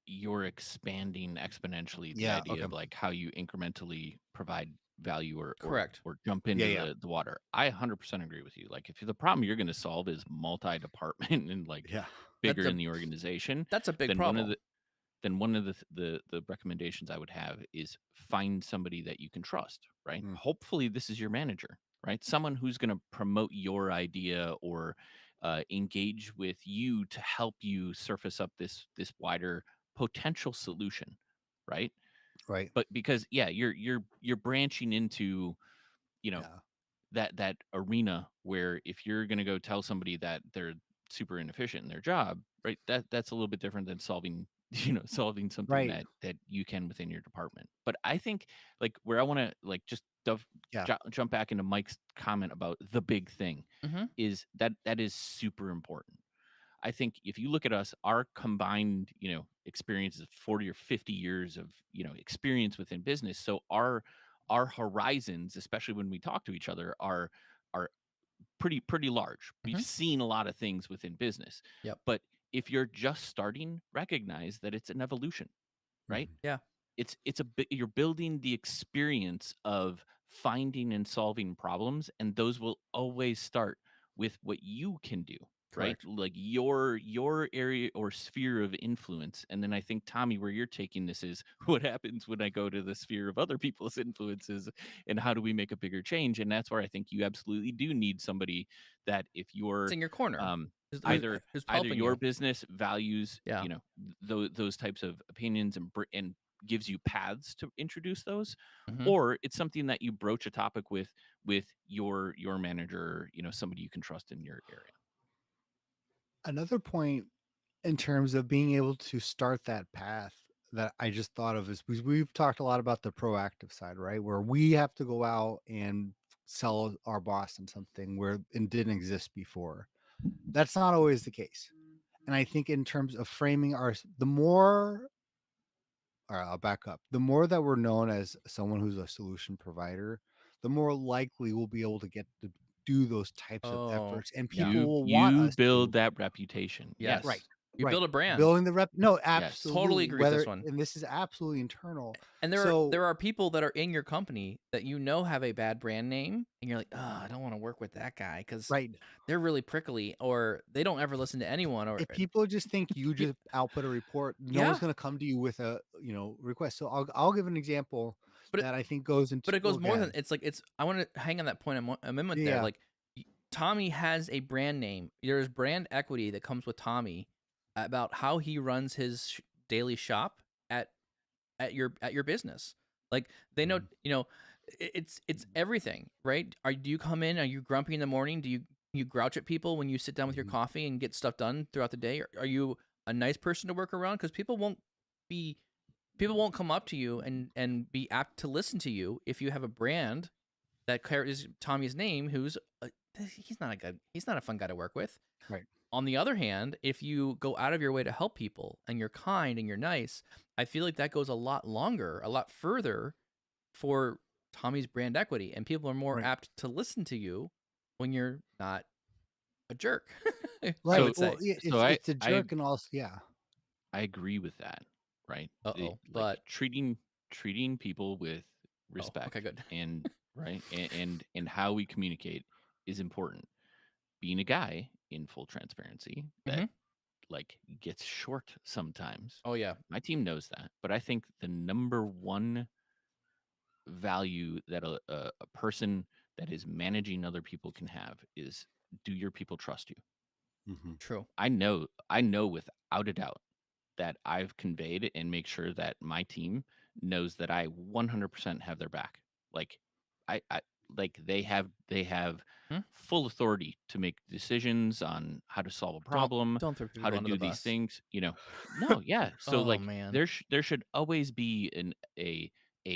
you're expanding exponentially the Yeah. idea Okay. of like how you incrementally provide value correct. or jump Yeah. into Yeah. the water. I 100% agree with you. Like if the problem you're going to solve is multi-department and like Yeah. That's bigger a in the organization, that's a big then one of problem. the the recommendations I would have is find somebody that you can trust, right? Mm, Hopefully this is your manager, right? Someone who's going to promote your idea or engage with you to help you surface up this wider potential solution, right? right. But because yeah, you're branching into, you know, Yeah. that arena where if you're going to go tell somebody that they're super inefficient in their job, right, that's a little bit different than solving solving something Right. that you can within your department. But I think like where I want to like just Yeah. jump back into Mike's comment about the big thing Mm-hmm. is that is super important. I think if you look at us, our combined, experience is 40 or 50 years of, experience within business. So our horizons, especially when we talk to each other, are pretty large. We've Mm-hmm. seen a lot of things within business. Yep. But if you're just starting, recognize that it's an evolution, right? Mhm. Yeah. It's a bit you're building the experience of finding and solving problems, and those will always start with what you can do, right? Correct. Like your area or sphere of influence. And then I think, Tommy, where you're taking this is what happens when I go to the sphere of other people's influences, and how do we make a bigger change? And that's where I think you absolutely do need somebody that if It's you're in your corner. um I Who's either helping your you? business values, Yeah. those types of opinions and gives you paths to introduce those, Mm-hmm. or it's something that you broach a topic with your manager, somebody you can trust in your area. Another point in terms of being able to start that path that I just thought of is because we've talked a lot about the proactive side, right? Where we have to go out and sell our boss on something where it didn't exist before. That's not always the case. And I think in terms of framing the more, or I'll back up, the more that we're known as someone who's a solution provider, the more likely we'll be able to get to do those types of Oh, efforts, and yeah. people will want You us build to. that reputation. Yes. Right. You Right. build a brand. Building the rep. No, Yes. Totally absolutely. agree with this one. And this is absolutely internal. And So there are people that are in your company that you know have a bad brand name, and you're like, oh, I don't want to work with that guy because right. they're really prickly, or they don't ever listen to anyone, or If people just think you Yeah. just output a report, no Yeah. one's going to come to you with a request. So I'll give an example But that I think goes into. but it goes Go more than ahead. it's. I want to hang on that point a moment there. Yeah. Like Tommy has a brand name. There's brand equity that comes with Tommy about how he runs his daily shop at your business. Like they know, Mhm. it's everything, right? Do you come in? Are you grumpy in the morning? Do you grouch at people when you sit down with your Mhm. coffee and get stuff done throughout the day? Are you a nice person to work around? Because be people won't come up to you and be apt to listen to you if you have a brand that carries Tommy's name. He's not a fun guy to work with. Right. On the other hand, if you go out of your way to help people and you're kind and you're nice, I feel like that goes a lot longer, a lot further for Tommy's brand equity, and people are more Right. apt to listen to you when you're not a jerk. I Right. would Well, say. yeah, So it's a jerk, and also I agree with that, right? Like But treating people with oh, okay, respect good. and right and how we communicate is important. Being a guy in full transparency that Hmm. like gets short sometimes. Oh yeah. My team knows that, but I think the number one value that a person that is managing other people can have is, do your people trust you? Mhm. True. I know without a doubt that I've conveyed and make sure that my team knows that I 100% have their back. Like I like they have Hmm? full authority to make decisions on how to solve a problem, Don't throw how people to under the do these bus. things, No, yeah. So Oh like man. there should always be a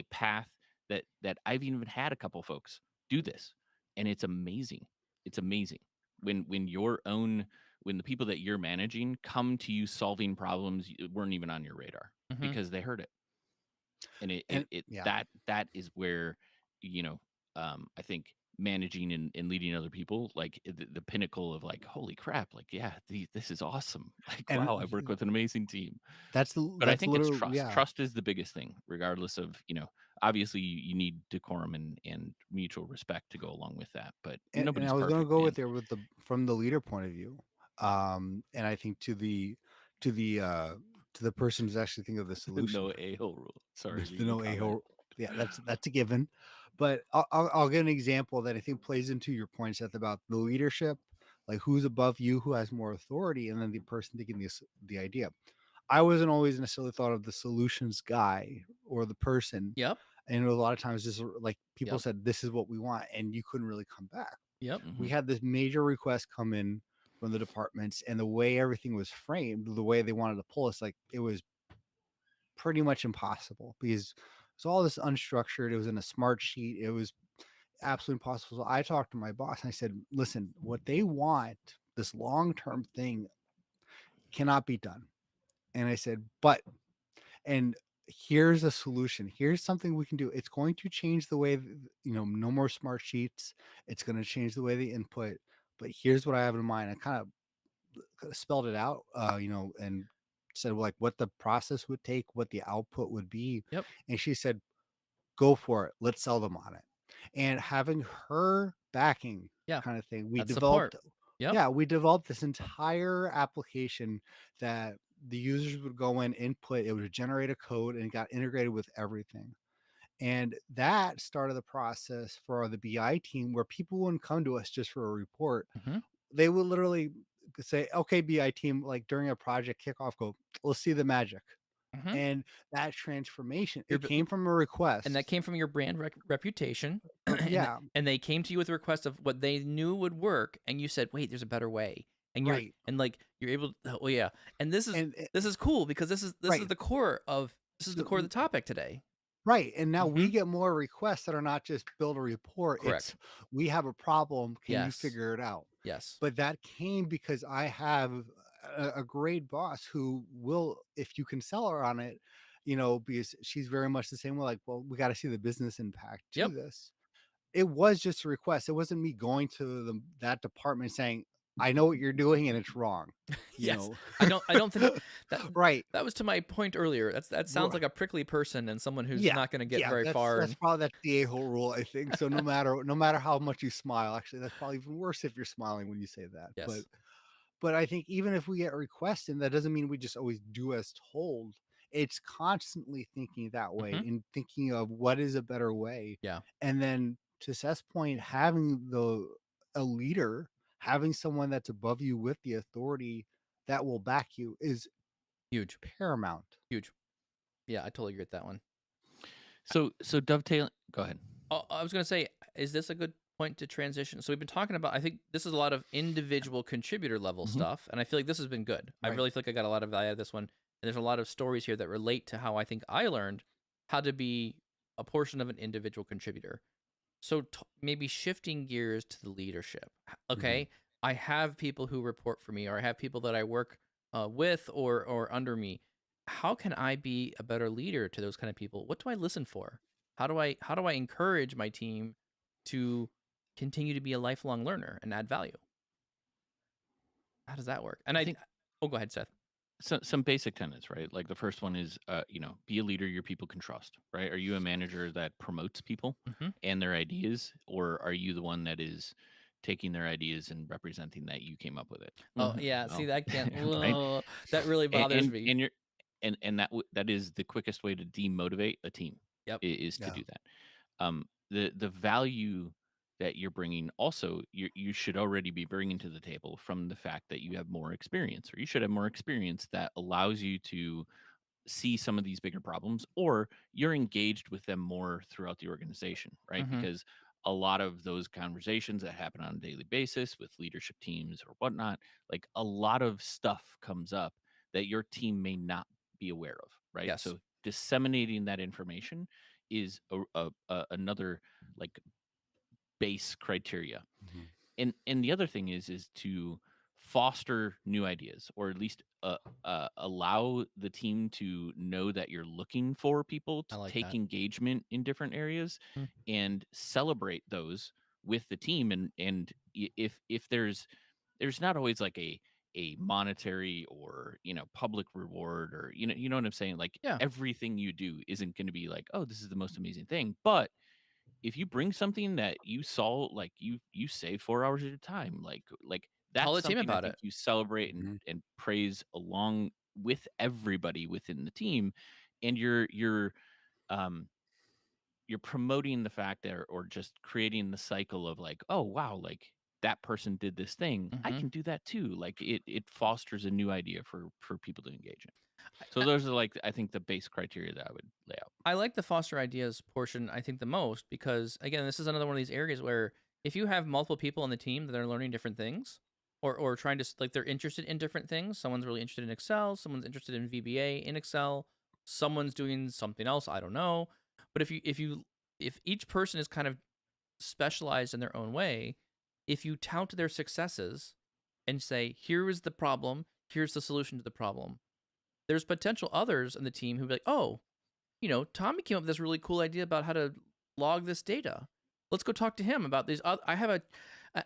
path that I've even had a couple folks do this, and it's amazing. It's amazing when when the people that you're managing come to you solving problems weren't even on your radar Hmm. because they heard it. And And yeah. that is where, you know, I think managing and leading other people, like the pinnacle of like, holy crap, like, yeah, this is awesome. Like, And wow, I work with an amazing team. But I that's think it's literally, trust. yeah. Trust is the biggest thing, regardless of, obviously you need decorum and mutual respect to go along with that. But And nobody's I was going to perfect, go with man. there with the from the leader point of view, and I think to the uh to the person who's actually thinking of the solution, No a-hole rule. Sorry, were the you gonna no a comment? hole. Yeah, that's a given. But I'll get an example that I think plays into your point, Seth, about the leadership, like who's above you, who has more authority, and then the person thinking the idea. I wasn't always necessarily thought of the solutions guy or the person, Yep. and a lot of times just like people Yep. said, this is what we want, and you couldn't really come back. Yep. Hmm. We had this major request come in from the departments, and the way everything was framed, the way they wanted to pull us, like it was pretty much impossible because it's all this unstructured. It was in a smart sheet. It was absolutely impossible. So I talked to my boss and I said, listen, what they want, this long-term thing, cannot be done. And I said, but and here's a solution. Here's something we can do. It's going to change the way, no more smart sheets. It's going to change the way they input. But here's what I have in mind. I kind of spelled it out, and said like what the process would take, what the output would be. Yep. And she said, go for it. Let's sell them on it. And having her backing Yeah. kind of thing, That's support. Yep. we developed this entire application that the users would go in, input, it would generate a code, and it got integrated with everything. And that started the process for the BI team where people wouldn't come to us just for a report. Hmm. They would literally say, okay, BI team, like during a project kickoff, go, let's see the magic. Hmm. And that transformation, Your it came from a request. and that came from your brand reputation, Yeah, and they came to you with a request of what they knew would work, and you said, "Wait, there's a better way." And right. you're able. Oh yeah, and And this is cool because this is right. the core of this is the So core of the topic today. Right. And now we Mhm. get more requests that are not just build a report. It's Correct. we have a problem. Can you Yes. figure it out? Yes. But that came because I have a great boss who will, if you can sell her on it, because she's very much the same way, like, well, we got to see the business impact to Yep. this. It was just a request. It wasn't me going to that department saying, I know what you're doing and it's wrong. You Yes. know, I don't think that right. that was to my point earlier. That sounds like a prickly person and someone who's Yeah, not gonna get yeah, very far that's and probably that's the a-hole rule, I think. So no matter how much you smile, actually, that's probably even worse if you're smiling when you say that. yes. But I think even if we get requests, and that doesn't mean we just always do as told. It's constantly thinking that way Mhm. and thinking of what is a better way. Yeah. And then to Seth's point, having a leader, having someone that's above you with the authority that will back you is Huge. paramount. Huge. Yeah, I totally agree with that one. So dovetailing. Go ahead. Oh, I was gonna say, is this a good point to transition? So we've been talking about. I think this is a lot of individual contributor level Mhm. stuff, and I feel like this has been good. I Right. really feel like I got a lot of value out of this one, and there's a lot of stories here that relate to how I think I learned how to be a portion of an individual contributor. So maybe shifting gears to the leadership. Mhm. Okay, I have people who report for me, or I have people that I work with or under me. How can I be a better leader to those kind of people? What do I listen for? How do I encourage my team to continue to be a lifelong learner and add value? How does that work? And I I think oh, go ahead, Seth. some basic tenets, right? Like the first one is, be a leader your people can trust, right? Are you a manager that promotes people Hmm. and their ideas, or are you the one that is taking their ideas and representing that you came up with it? Oh yeah, see Well, that can't. right? Whoa, that really bothers me. And you're and that is the quickest way to demotivate a team Yep. is to Yeah. do that. The value that you're bringing also you should already be bringing to the table from the fact that you have more experience, or you should have more experience that allows you to see some of these bigger problems, or you're engaged with them more throughout the organization, right? Hmm. Because a lot of those conversations that happen on a daily basis with leadership teams or whatnot, like a lot of stuff comes up that your team may not be aware of, right? Yes. So disseminating that information is another like base criteria. Mhm. And the other thing is to foster new ideas, or at least allow the team to know that you're looking for people I to like take that. engagement in different areas Mm. and celebrate those with the team. And if there's not always like a monetary or public reward, or you know what I'm saying, like Yeah. everything you do isn't going to be like, oh, this is the most amazing thing, but if you bring something that you saw, like you save 4 hours of your time, like Tell that's the team something I about think it. you celebrate and Mhm. and praise along with everybody within the team. And um you're promoting the fact that, or just creating the cycle of like, oh wow, like that person did this thing, I Hmm. can do that too. Like it fosters a new idea for people to engage in. So those are, like, I think, the base criteria that I would lay out. I like the foster ideas portion, I think, the most because, again, this is another one of these areas where if you have multiple people on the team that are learning different things or trying to, like, they're interested in different things, someone's really interested in Excel, someone's interested in VBA in Excel, someone's doing something else, I don't know. But if each person is kind of specialized in their own way, if you tout their successes and say, here is the problem, here's the solution to the problem, there's potential others in the team who be like, oh, Tommy came up with this really cool idea about how to log this data. Let's go talk to him about these. I have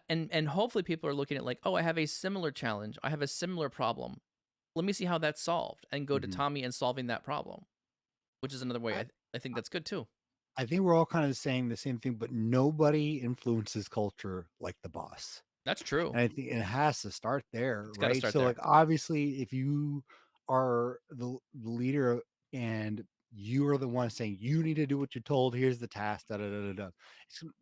and hopefully people are looking at like, oh, I have a similar challenge. I have a similar problem. Let me see how that's solved, and go to Mhm. Tommy and solving that problem, which is another way. I I think that's good too. I think we're all kind of saying the same thing, but nobody influences culture like the boss. That's true. And I think it has to start there, It's got to right? start So, there. like, obviously, if you are the leader and you are the one saying you need to do what you're told, here's the task, da da da da da.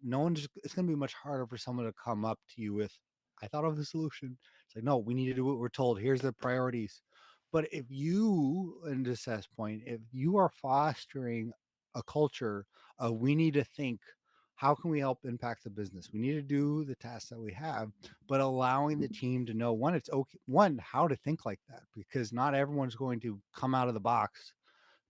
No one's. It's going to be much harder for someone to come up to you with, "I thought of the solution." It's like, no, we need to do what we're told. Here's the priorities. But if you, and to Seth's point, if you are fostering a culture of we need to think, how can we help impact the business? We need to do the tasks that we have, but allowing the team to know, one, it's okay, one, how to think like that, because not everyone's going to come out of the box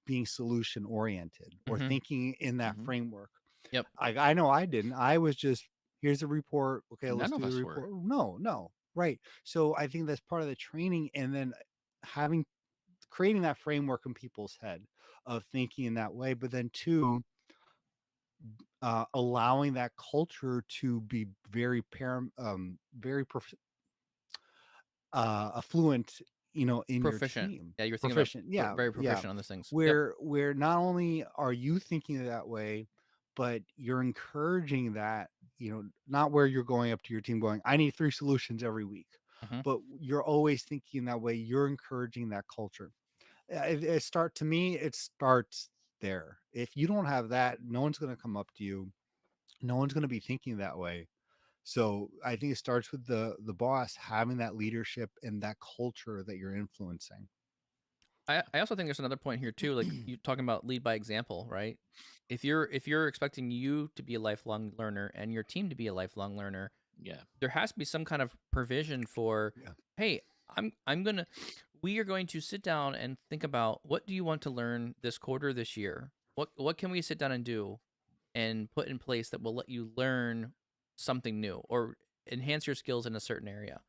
being solution oriented or Mm-hmm. thinking in that Mhm. framework. Yep. I know I didn't. I was just, here's a report. Okay, let's None of do the us were. report. No, right. So I think that's part of the training, and then having creating that framework in people's head of thinking in that way. But then two, allowing that culture to be very affluent, in your Proficient. team. Yeah, you're thinking about Proficient. Yeah, very yeah. proficient on these things. Yep. Where not only are you thinking that way, but you're encouraging that, not where you're going up to your team going, I need 3 solutions every week. Mm-hmm. But you're always thinking that way. You're encouraging that culture. To me, it starts there. If you don't have that, no one's going to come up to you. No one's going to be thinking that way. So I think it starts with the boss having that leadership and that culture that you're influencing. I also think there's another point here too, like you talking about lead by example, right? If you're expecting you to be a lifelong learner and your team to be a lifelong learner, Yeah. there has to be some kind of provision for, Yeah. hey, we are going to sit down and think about what do you want to learn this quarter, this year? What can we sit down and do and put in place that will let you learn something new or enhance your skills in a certain area?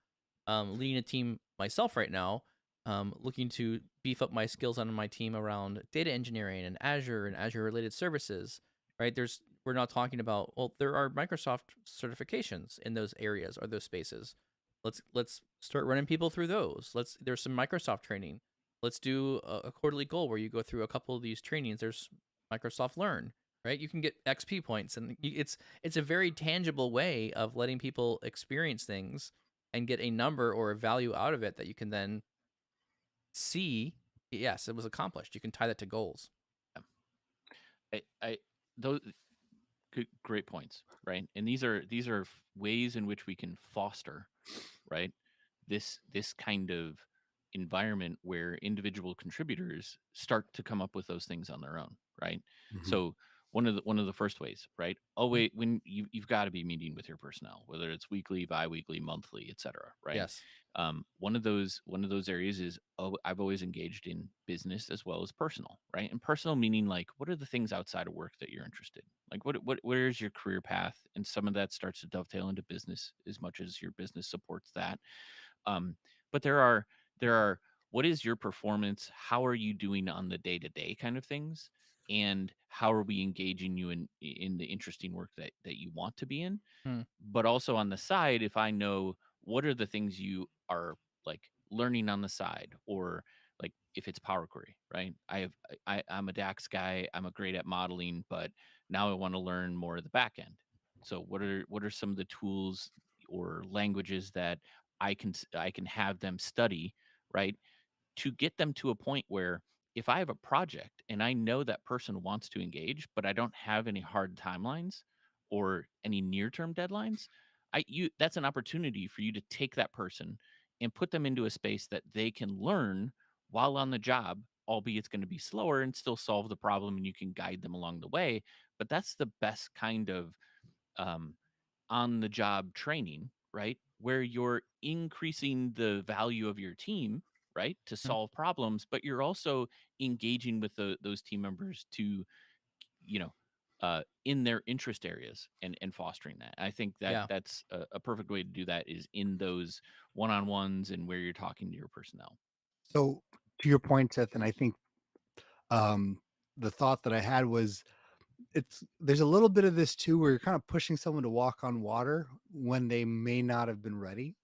Leading a team myself right now, looking to beef up my skills on my team around data engineering and Azure related services. Right? We're not talking about, well, there are Microsoft certifications in those areas or those spaces. Let's start running people through those. There's some Microsoft training. Let's do a quarterly goal where you go through a couple of these trainings. There's Microsoft Learn, right? You can get XP points, and it's a very tangible way of letting people experience things and get a number or a value out of it that you can then see, yes, it was accomplished. You can tie that to goals. I those great points, right? And these are ways in which we can foster, right? This kind of environment where individual contributors start to come up with those things on their own, right? Mhm. So one of the first ways, right? Oh wait, when you've got to be meeting with your personnel, whether it's weekly, bi-weekly, monthly, etc., right? Yes. One of those areas is, oh, I've always engaged in business as well as personal, right? And personal meaning, like, what are the things outside of work that you're interested in? Like, where's your career path? And some of that starts to dovetail into business as much as your business supports that. um, but there are what is your performance? How are you doing on the day-to-day kind of things? And how are we engaging you in the interesting work that you want to be in? Hmm. But also on the side, if I know what are the things you are like learning on the side, or like if it's Power Query, right? I'm a DAX guy. I'm a great at modeling, but now I want to learn more of the back end. So what are some of the tools or languages that I can have them study, right? To get them to a point where if I have a project and I know that person wants to engage, but I don't have any hard timelines or any near-term deadlines, that's an opportunity for you to take that person and put them into a space that they can learn while on the job, albeit it's going to be slower and still solve the problem and you can guide them along the way. But that's the best kind of um, on the job training, right? Where you're increasing the value of your team, right? To Hmm. solve problems, but you're also engaging with those team members to, you know, in their interest areas and fostering that. I think that Yeah. that's a perfect way to do that is in those one-on-ones and where you're talking to your personnel. So to your point, Seth, and I think um, the thought that I had was there's a little bit of this too, where you're kind of pushing someone to walk on water when they may not have been ready,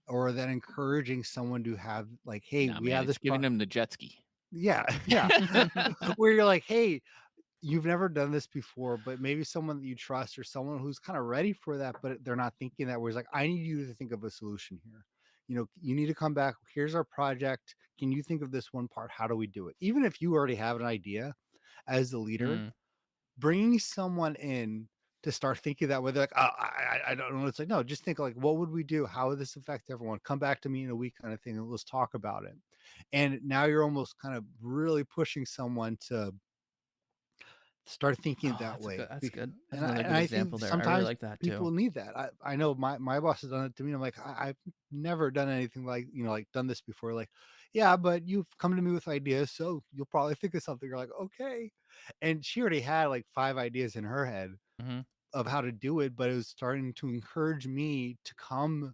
or that encouraging someone to have like, hey, Nah, we man, have it's this giving them the jet ski. yeah, yeah, where you're like, hey, you've never done this before, but maybe someone that you trust or someone who's kind of ready for that, but they're not thinking that. Where it's like, I need you to think of a solution here. You need to come back. Here's our project. Can you think of this one part? How do we do it? Even if you already have an idea as the leader, Mm. bringing someone in to start thinking that way, they're like, I don't know. It's like, no, just think like, what would we do? How would this affect everyone? Come back to me in a week kind of thing, and let's talk about it. And now you're almost kind of really pushing someone to start thinking Oh, that way. that's good. That's And I, another and good I think example there. I really sometimes like that too. people need that. I know my boss has done it to me. I'm like, I've never done anything like, like done this before. Like, yeah, but you've come to me with ideas, so you'll probably think of something. You're like, okay. And she already had like 5 ideas in her head Mm-hmm. of how to do it, but it was starting to encourage me to come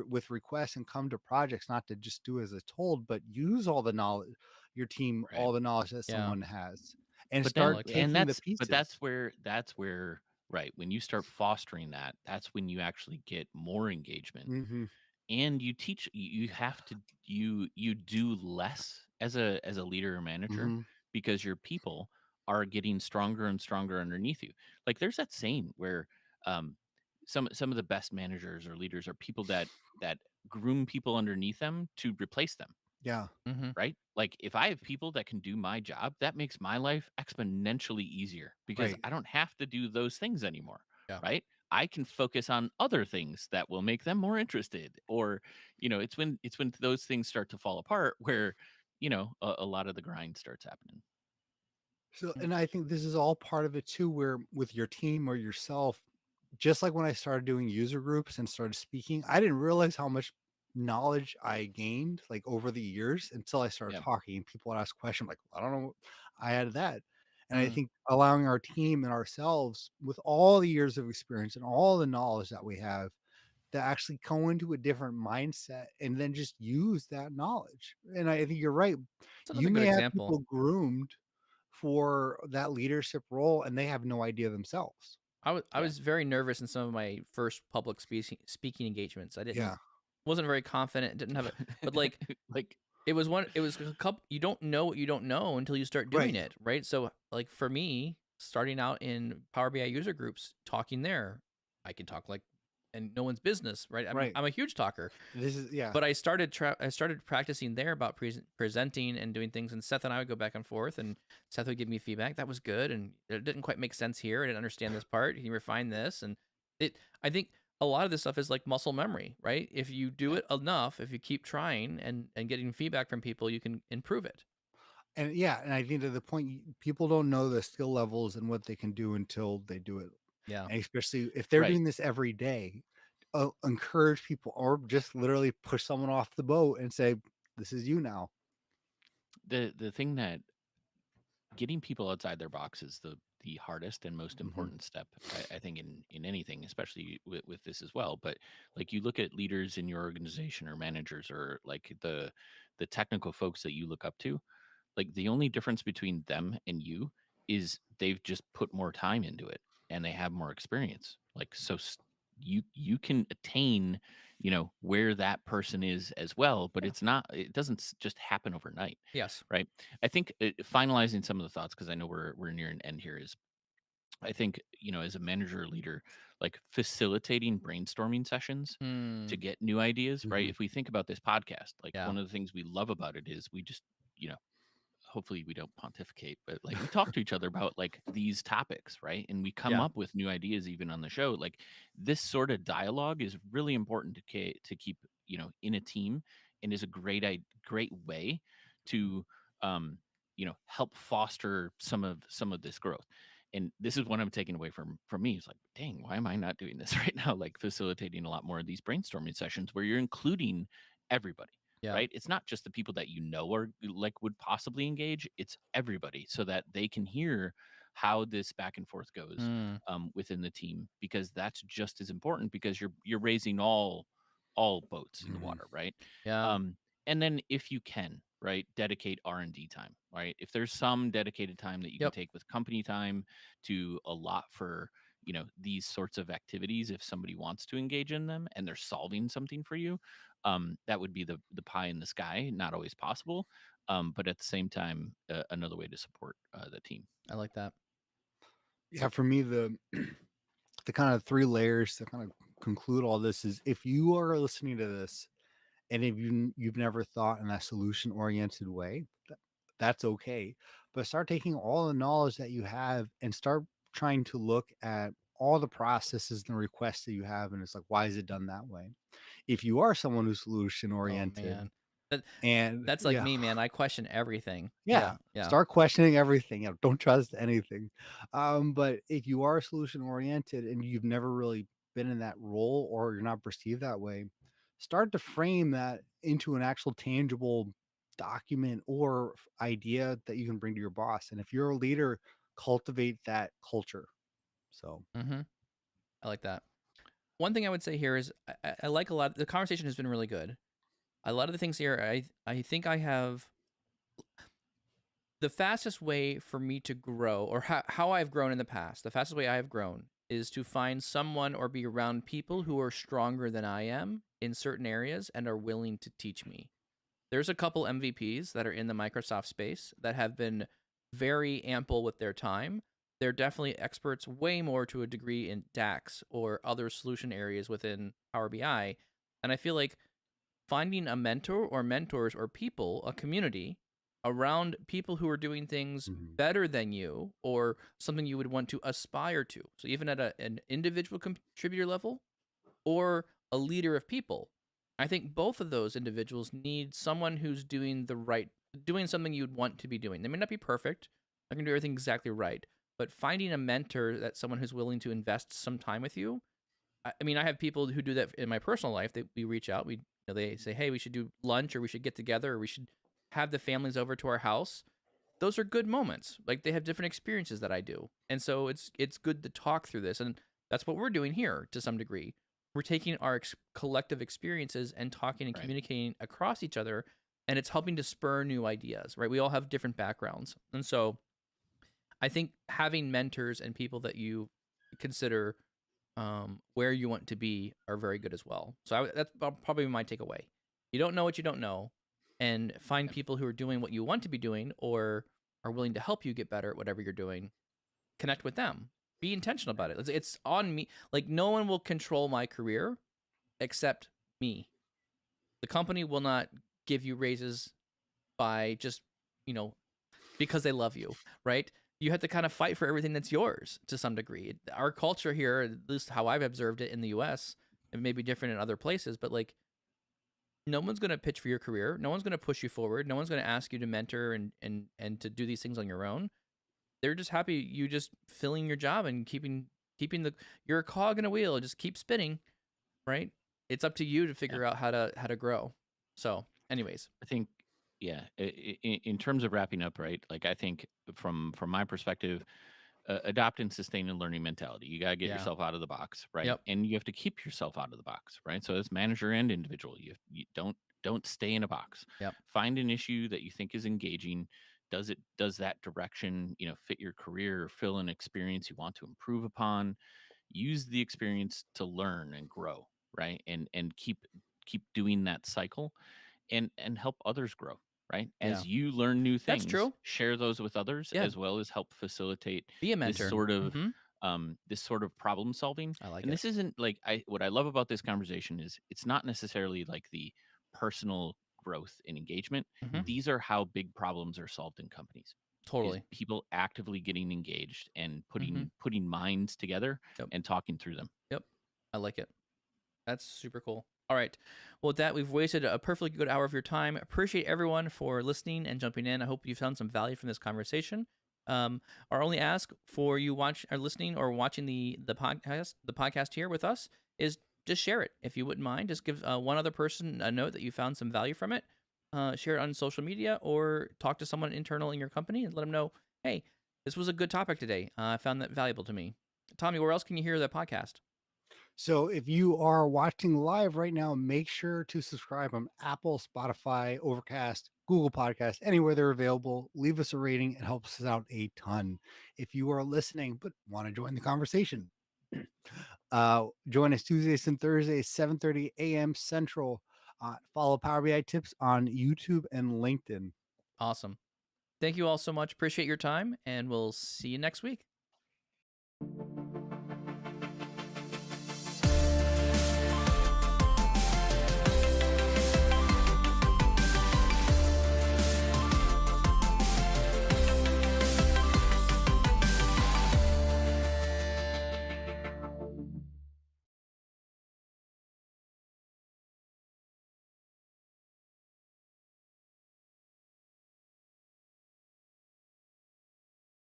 with requests and come to projects, not to just do as it's told, but use all the knowledge, your team, Right. all the knowledge that Yeah, someone has, and But I then start like that. and taking the but pieces. that's where right, when you start fostering that, that's when you actually get more engagement. Hmm. And you have to you do less as a leader or manager Hmm. because your people are getting stronger and stronger underneath you. Like there's that saying where um some of the best managers or leaders are people that groom people underneath them to replace them, Yeah. Mm-hmm. right? Like if I have people that can do my job, that makes my life exponentially easier because Right. I don't have to do those things anymore, Yeah. right? I can focus on other things that will make them more interested. Or, it's when those things start to fall apart where, a lot of the grind starts happening. So, and I think this is all part of it too, where with your team or yourself, just like when I started doing user groups and started speaking, I didn't realize how much knowledge I gained like over the years until I started Yeah. talking and people would ask questions like, I don't know, I had that. And I Mm. think allowing our team and ourselves with all the years of experience and all the knowledge that we have to actually go into a different mindset and then just use that knowledge. And I think you're right. That's another You good may have example. people groomed for that leadership role and they have no idea themselves. I Yeah. was very nervous in some of my first public speaking engagements. I didn't Yeah. wasn't very confident. Didn't have it, but like Like, it was a couple. You don't know what you don't know until you start doing Right. it, right? So like for me, starting out in Power BI user groups, talking there, I can talk like and no one's business, right? Right. I'm a huge talker. This is yeah. But I started practicing there about presenting and doing things, and Seth and I would go back and forth, and Seth would give me feedback. That was good, and it didn't quite make sense here. I didn't understand this part. He refined this, and it. I think a lot of this stuff is like muscle memory, right? If you do yeah. it enough, if you keep trying and getting feedback from people, you can improve it. And yeah, and I think to the point people don't know the skill levels and what they can do until they do it. Yeah, And especially if they're Right. doing this every day, encourage people or just literally push someone off the boat and say, this is you now. The thing that getting people outside their box is the hardest and most Hmm. important step, I think, in anything, especially with this as well. But like you look at leaders in your organization or managers or like the technical folks that you look up to, like the only difference between them and you is they've just put more time into it and they have more experience. Like you can attain, where that person is as well, but yeah, it doesn't just happen overnight, yes, right? I think finalizing some of the thoughts, because I know we're near an end here, is I think, as a manager or leader, like facilitating brainstorming sessions to mm, get new ideas, right? Hmm. If we think about this podcast, like yeah, one of the things we love about it is we just, you know, hopefully we don't pontificate, but like we talk to each other about like these topics, right? And we come yeah, up with new ideas even on the show. Like this sort of dialogue is really important to keep, in a team, and is a great way to um, help foster some of this growth. And this is what I'm taking away from me. It's like, dang, why am I not doing this right now? Like facilitating a lot more of these brainstorming sessions where you're including everybody, yeah, right? It's not just the people that are like would possibly engage, it's everybody so that they can hear how this back and forth goes mm, within the team, because that's just as important, because you're raising all boats in the Hmm. water, right? yeah, um and then if you can, right, dedicate R&D time, right? If there's some dedicated time that you can yep, take with company time to allot for these sorts of activities, if somebody wants to engage in them and they're solving something for you, that would be the pie in the sky. Not always possible, but at the same time, another way to support the team. I like that. Yeah, for me, the kind of three layers to kind of conclude all this is if you are listening to this and if you've never thought in that solution oriented way, that's okay. But start taking all the knowledge that you have and start trying to look at all the processes and requests that you have. And it's like, why is it done that way? If you are someone who's solution Oh oriented man, that and that's like yeah, me, man. I question everything. Yeah, yeah, yeah, start questioning everything. Don't trust anything. But if you are solution oriented and you've never really been in that role or you're not perceived that way, start to frame that into an actual tangible. document or idea that you can bring to your boss. And if you're a leader, cultivate that culture. So, Mm-hmm. I like that. One thing I would say here is I like a lot. The conversation has been really good. A lot of the things here, I think I have the fastest way for me to grow, or how I've grown in the past. The fastest way I have grown is to find someone or be around people who are stronger than I am in certain areas and are willing to teach me. There's a couple MVPs that are in the Microsoft space that have been very ample with their time. They're definitely experts, way more to a degree in DAX or other solution areas within Power BI. And I feel like finding a mentor or mentors or people, a community around people who are doing things mhm. better than you or something you would want to aspire to. So even at an individual contributor level or a leader of people. I think both of those individuals need someone who's doing something you'd want to be doing. They may not be perfect, I can do everything exactly right, but finding a mentor, that someone who's willing to invest some time with you. I mean, I have people who do that in my personal life. We reach out, they say, hey, we should do lunch, or we should get together, or we should have the families over to our house. Those are good moments. Like, they have different experiences that I do. And so it's good to talk through this. And that's what we're doing here to some degree. We're taking our collective experiences and talking and Right. communicating across each other, and it's helping to spur new ideas, right? We all have different backgrounds. And so I think having mentors and people that you consider where you want to be are very good as well. So that's probably my takeaway. You don't know what you don't know, and find Yep. people who are doing what you want to be doing or are willing to help you get better at whatever you're doing. Connect with them. Be intentional about it. It's on me. Like, no one will control my career except me. The company will not give you raises by just, you know, because they love you, right? You have to kind of fight for everything that's yours to some degree. Our culture here, at least how I've observed it in the US, it may be different in other places, but like, no one's going to pitch for your career. No one's going to push you forward. No one's going to ask you to mentor and to do these things on your own. They're just happy you just filling your job and keeping the you're a cog in a wheel. Just keep spinning, right? It's up to you to Yeah. figure out how to grow. So, anyways, I think, yeah, in terms of wrapping up, right? Like, I think from my perspective, adopt and sustain a learning mentality. You got to get yeah, yourself out of the box, right? yep, And you have to keep yourself out of the box, right? So as manager and individual, you don't stay in a box. yep, Find an issue that you think is engaging. Does that direction, fit your career or fill an experience you want to improve upon? Use the experience to learn and grow, right? And keep doing that cycle, and help others grow, right? yeah. As you learn new That's things, true. share those with others, Yeah, as well as help facilitate be a this mentor. sort of Mm-hmm. problem solving. I like And it. this isn't like, I what I love about this conversation is it's not necessarily like the personal growth and engagement. Mm-hmm. These are how big problems are solved in companies, is Totally. people actively getting engaged and Mm-hmm. putting minds together Yep. and talking through them. Yep. I like it. That's super cool. All right. Well, with that, we've wasted a perfectly good hour of your time. Appreciate everyone for listening and jumping in. I hope you found some value from this conversation. Our only ask for you listening or watching the podcast here with us is just share it if you wouldn't mind. Just give one other person a note that you found some value from it. Share it on social media or talk to someone internal in your company and let them know, hey, this was a good topic today. I found that valuable to me. Tommy, where else can you hear the podcast? So if you are watching live right now, make sure to subscribe on Apple, Spotify, Overcast, Google Podcast, anywhere they're available. Leave us a rating. It helps us out a ton. If you are listening but want to join the conversation, join us Tuesdays and Thursdays, 7:30 a.m. Central. Follow Power BI Tips on YouTube and LinkedIn. Awesome. Thank you all so much. Appreciate your time, and we'll see you next week.